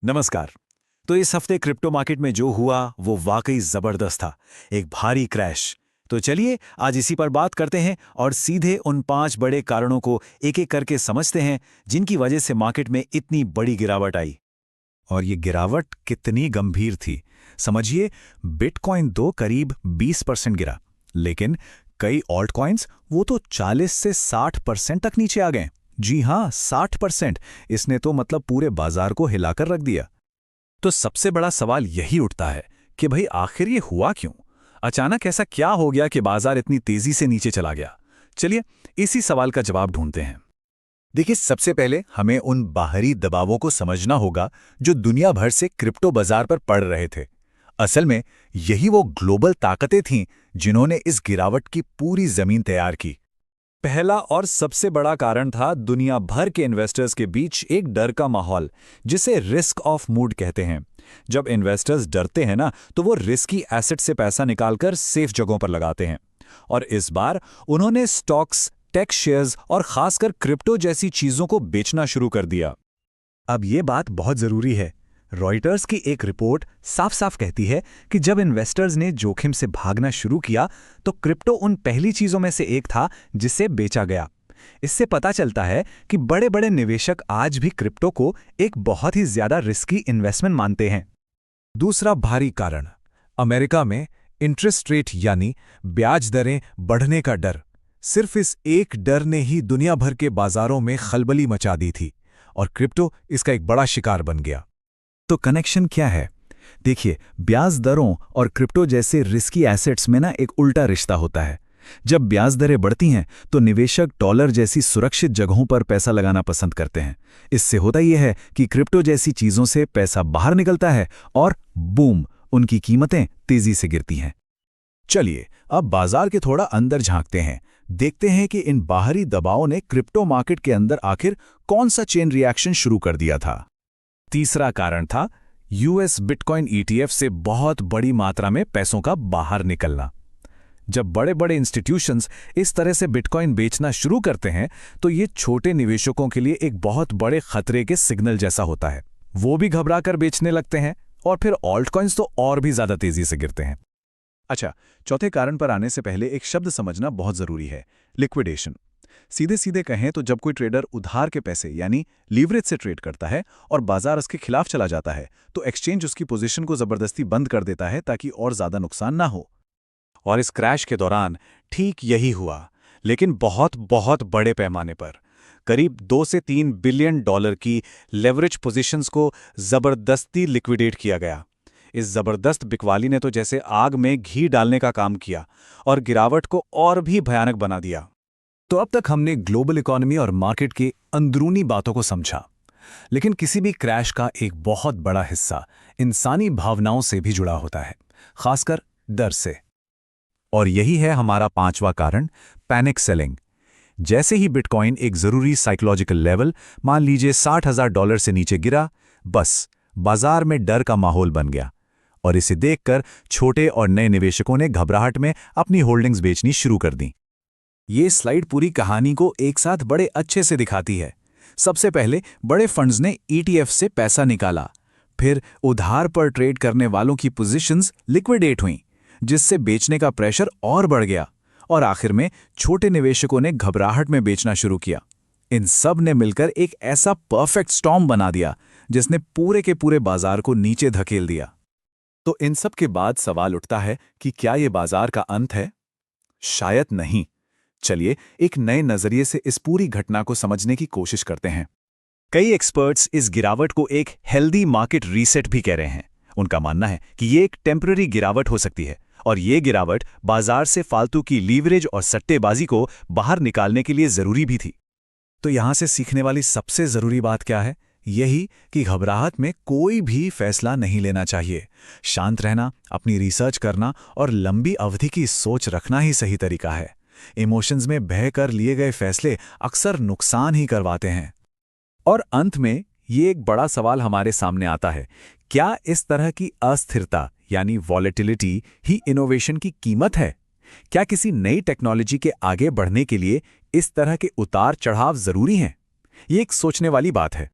नमस्कार। तो इस हफ्ते क्रिप्टो मार्केट में जो हुआ वो वाकई जबरदस्त था। एक भारी क्रैश। तो चलिए आज इसी पर बात करते हैं और सीधे उन 5 बड़े कारणों को एक एक करके समझते हैं जिनकी वजह से मार्केट में इतनी बड़ी गिरावट आई। और ये गिरावट कितनी गंभीर थी समझिए। बिटकॉइन तो करीब 20% गिरा, लेकिन कई ऑल्ट कॉइन्स वो तो 40 से 60% तक नीचे आ गए। जी हाँ, 60%। इसने तो मतलब पूरे बाजार को हिलाकर रख दिया। तो सबसे बड़ा सवाल यही उठता है कि भाई आखिर ये हुआ क्यों? अचानक ऐसा क्या हो गया कि बाजार इतनी तेजी से नीचे चला गया? चलिए इसी सवाल का जवाब ढूंढते हैं। देखिए, सबसे पहले हमें उन बाहरी दबावों को समझना होगा जो दुनिया भर से क्रिप्टो बाजार पर पड़ रहे थे। असल में यही वो ग्लोबल ताकतें थीं जिन्होंने इस गिरावट की पूरी जमीन तैयार की। पहला और सबसे बड़ा कारण था दुनिया भर के इन्वेस्टर्स के बीच एक डर का माहौल, जिसे रिस्क ऑफ मूड कहते हैं। जब इन्वेस्टर्स डरते हैं ना, तो वो रिस्की एसेट से पैसा निकालकर सेफ जगहों पर लगाते हैं। और इस बार उन्होंने स्टॉक्स, टेक शेयर्स और खासकर क्रिप्टो जैसी चीजों को बेचना शुरू कर दिया। अब ये बात बहुत जरूरी है। रॉयटर्स की एक रिपोर्ट साफ साफ कहती है कि जब इन्वेस्टर्स ने जोखिम से भागना शुरू किया तो क्रिप्टो उन पहली चीजों में से एक था जिसे बेचा गया। इससे पता चलता है कि बड़े बड़े निवेशक आज भी क्रिप्टो को एक बहुत ही ज्यादा रिस्की इन्वेस्टमेंट मानते हैं। दूसरा भारी कारण, अमेरिका में इंटरेस्ट रेट यानी ब्याज दरें बढ़ने का डर। सिर्फ इस एक डर ने ही दुनिया भर के बाजारों में खलबली मचा दी थी, और क्रिप्टो इसका एक बड़ा शिकार बन गया। तो कनेक्शन क्या है? देखिए, ब्याज दरों और क्रिप्टो जैसे रिस्की एसेट्स में ना एक उल्टा रिश्ता होता है। जब ब्याज दरें बढ़ती हैं तो निवेशक डॉलर जैसी सुरक्षित जगहों पर पैसा लगाना पसंद करते हैं। इससे होता यह है कि क्रिप्टो जैसी चीजों से पैसा बाहर निकलता है और बूम, उनकी कीमतें तेजी से गिरती हैं। चलिए अब बाजार के थोड़ा अंदर झांकते हैं। देखते हैं कि इन बाहरी दबावों ने क्रिप्टो मार्केट के अंदर आखिर कौन सा चेन रिएक्शन शुरू कर दिया था। तीसरा कारण था यूएस बिटकॉइन ईटीएफ से बहुत बड़ी मात्रा में पैसों का बाहर निकलना। जब बड़े बड़े इंस्टीट्यूशंस इस तरह से बिटकॉइन बेचना शुरू करते हैं तो ये छोटे निवेशकों के लिए एक बहुत बड़े खतरे के सिग्नल जैसा होता है। वो भी घबरा कर बेचने लगते हैं और फिर ऑल्ट कॉइन्स तो और भी ज्यादा तेजी से गिरते हैं। अच्छा, चौथे कारण पर आने से पहले एक शब्द समझना बहुत जरूरी है, लिक्विडेशन। सीधे सीधे कहें तो जब कोई ट्रेडर उधार के पैसे यानी लीवरेज से ट्रेड करता है और बाजार उसके खिलाफ चला जाता है तो एक्सचेंज उसकी पोजीशन को जबरदस्ती बंद कर देता है ताकि और ज्यादा नुकसान ना हो। और इस क्रैश के दौरान ठीक यही हुआ, लेकिन बहुत बहुत बड़े पैमाने पर। करीब 2 से 3 बिलियन डॉलर की लेवरेज पोजीशंस को जबरदस्ती लिक्विडेट किया गया। इस जबरदस्त बिकवाली ने तो जैसे आग में घी डालने का काम किया और गिरावट को और भी भयानक बना दिया। तो अब तक हमने ग्लोबल इकोनॉमी और मार्केट की अंदरूनी बातों को समझा, लेकिन किसी भी क्रैश का एक बहुत बड़ा हिस्सा इंसानी भावनाओं से भी जुड़ा होता है, खासकर डर से। और यही है हमारा 5वां कारण, पैनिक सेलिंग। जैसे ही बिटकॉइन एक जरूरी साइकोलॉजिकल लेवल, मान लीजिए $60,000 से नीचे गिरा, बस बाजार में डर का माहौल बन गया। और इसे देखकर छोटे और नए निवेशकों ने घबराहट में अपनी होल्डिंग्स बेचनी शुरू कर दी। ये स्लाइड पूरी कहानी को एक साथ बड़े अच्छे से दिखाती है। सबसे पहले बड़े फंड्स ने ईटीएफ से पैसा निकाला, फिर उधार पर ट्रेड करने वालों की पोजीशंस लिक्विडेट हुईं, जिससे बेचने का प्रेशर और बढ़ गया, और आखिर में छोटे निवेशकों ने घबराहट में बेचना शुरू किया। इन सब ने मिलकर एक ऐसा परफेक्ट स्टॉर्म बना दिया जिसने पूरे के पूरे बाजार को नीचे धकेल दिया। तो इन सब के बाद सवाल उठता है कि क्या ये बाजार का अंत है? शायद नहीं। चलिए एक नए नजरिए से इस पूरी घटना को समझने की कोशिश करते हैं। कई एक्सपर्ट्स इस गिरावट को एक हेल्दी मार्केट रीसेट भी कह रहे हैं। उनका मानना है कि ये एक टेम्पररी गिरावट हो सकती है और ये गिरावट बाजार से फालतू की लीवरेज और सट्टेबाजी को बाहर निकालने के लिए जरूरी भी थी। तो यहां से सीखने वाली सबसे जरूरी बात क्या है? यही कि घबराहट में कोई भी फैसला नहीं लेना चाहिए। शांत रहना, अपनी रिसर्च करना और लंबी अवधि की सोच रखना ही सही तरीका है। इमोशंस में बहकर लिए गए फैसले अक्सर नुकसान ही करवाते हैं। और अंत में ये एक बड़ा सवाल हमारे सामने आता है, क्या इस तरह की अस्थिरता यानी वॉलेटिलिटी ही इनोवेशन की कीमत है? क्या किसी नई टेक्नोलॉजी के आगे बढ़ने के लिए इस तरह के उतार चढ़ाव जरूरी हैं? ये एक सोचने वाली बात है।